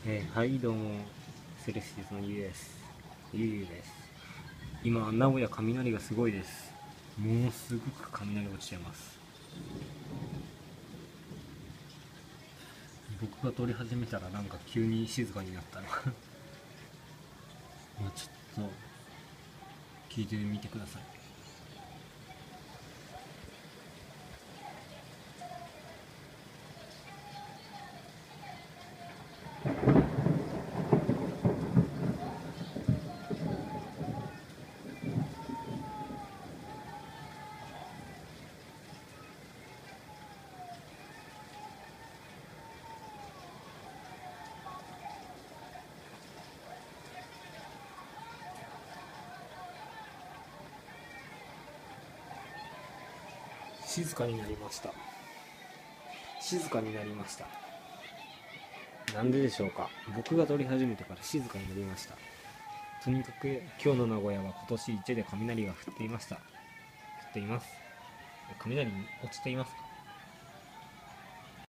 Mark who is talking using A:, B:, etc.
A: はいどうも、セレシティズのゆうです。ゆうです。今、名古屋雷がすごいです。もうすごく雷落ちてます。僕が撮り始めたらなんか急に静かになったの。まあちょっと聞いてみてください。静かになりました。静かになりました。なんででしょうか。僕が撮り始めてから静かになりました。とにかく今日の名古屋は今年一で雷が降っていました。降っています。雷に落ちていますか？